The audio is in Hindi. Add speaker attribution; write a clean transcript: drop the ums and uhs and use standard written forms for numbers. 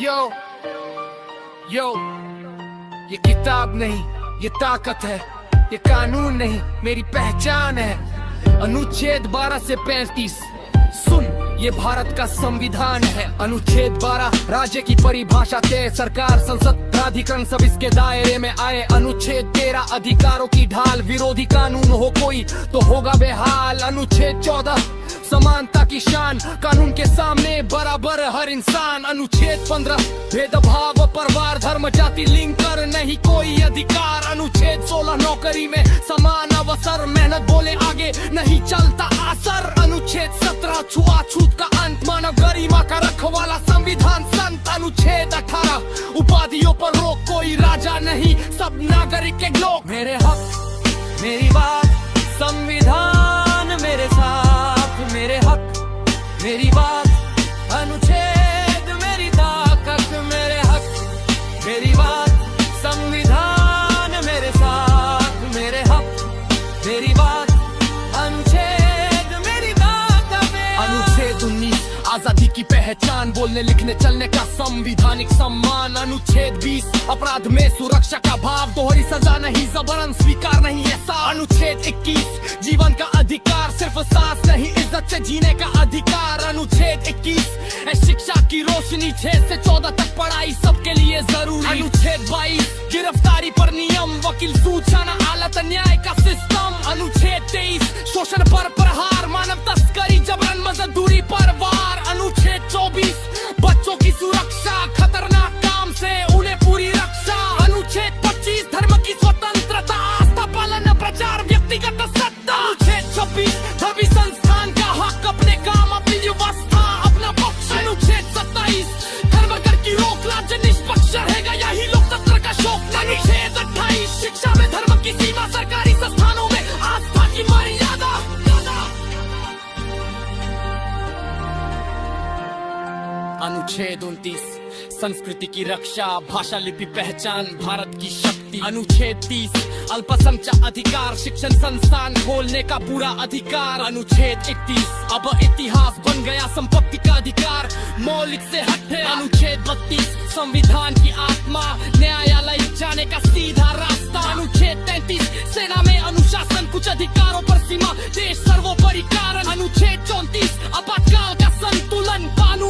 Speaker 1: यो यो ये किताब नहीं, ये ताकत है, ये कानून नहीं, मेरी पहचान है। अनुच्छेद 12 से 35 सुन, ये भारत का संविधान है। अनुच्छेद 12 राज्य की परिभाषा तय, सरकार संसद प्राधिकरण सब इसके दायरे में आए। अनुच्छेद 13 अधिकारों की ढाल, विरोधी कानून हो कोई तो होगा बेहाल। अनुच्छेद 14 समानता की शान, कानून के सामने बराबर हर इंसान। अनुच्छेद 15 भेदभाव परिवार धर्म जाति लिंग कर नहीं कोई अधिकार। अनुच्छेद 16 नौकरी में समान अवसर, मेहनत बोले आगे नहीं चलता असर। अनुच्छेद 17 छुआछूत का अंत, मानव गरिमा का रखवाला संविधान संत। अनुच्छेद 18 उपाधियों पर रोक, कोई राजा नहीं सब नागरिक के लोग। मेरे हक मेरी बात, संविधान मेरे साथ, मेरे हक मेरी बात, अनुच्छेद मेरी ताकत। मेरे हक मेरी बात, संविधान मेरे साथ, मेरे हक मेरी बात, अनुच्छेद मेरी ताकत। अनुच्छेद 19 आजादी की पहचान, बोलने लिखने चलने का संविधानिक सम्मान। अनुच्छेद 20 अपराध में सुरक्षा का भाव, दोहरी सजा नहीं जबरन स्वीकार नहीं ऐसा। अनुच्छेद 21 जीवन का अधिकार, सिर्फ सांस नहीं इज्जत से जीने का अधिकार। अनुच्छेद 21 है शिक्षा की रोशनी, 6 से 14 तक पढ़ाई सबके लिए जरूरी। अनुच्छेद 22 गिरफ्तारी पर नियम, वकील सूचना आलत न्याय का सिस्टम। अनुच्छेद 23 शोषण पर प्रहार, मानव तस्करी जबरन मजदूरी पर वार। अनुच्छेद 24 बच्चों की सुरक्षा, खतरनाक काम से उन्हें पूरी रक्षा। अनुच्छेद 25 धर्म की स्वतंत्रता, आस्था पालन प्रचार व्यक्तिगत सत्ता। अनुच्छेद 26 धर्मी संस्थान का हक, अपने काम अपनी व्यवस्था अपना पक्ष। अनुच्छेद 27 धर्म कर की रोक, राज्य निष्पक्ष रहेगा यही लोकतंत्र का शौक। अनुच्छेद 28 शिक्षा में धर्म की सीमा, सरकारी संस्थानों में आस्था की मर्यादा। अनुच्छेद 29 संस्कृति की रक्षा, भाषा लिपि पहचान भारत की शक्ति। अनुच्छेद 30 अल्पसंख्यक अधिकार, शिक्षण संस्थान खोलने का पूरा अधिकार। अनुच्छेद 31 अब इतिहास बन गया संपत्ति का अधिकार, मौलिक से हटे। अनुच्छेद 32 संविधान की आत्मा, न्यायालय जाने का सीधा रास्ता। अनुच्छेद 33 सेना में अनुशासन, कुछ अधिकारों पर सीमा, देश सर्वोपरि कारण। अनुच्छेद 34 आपातकाल का संतुलन, कानून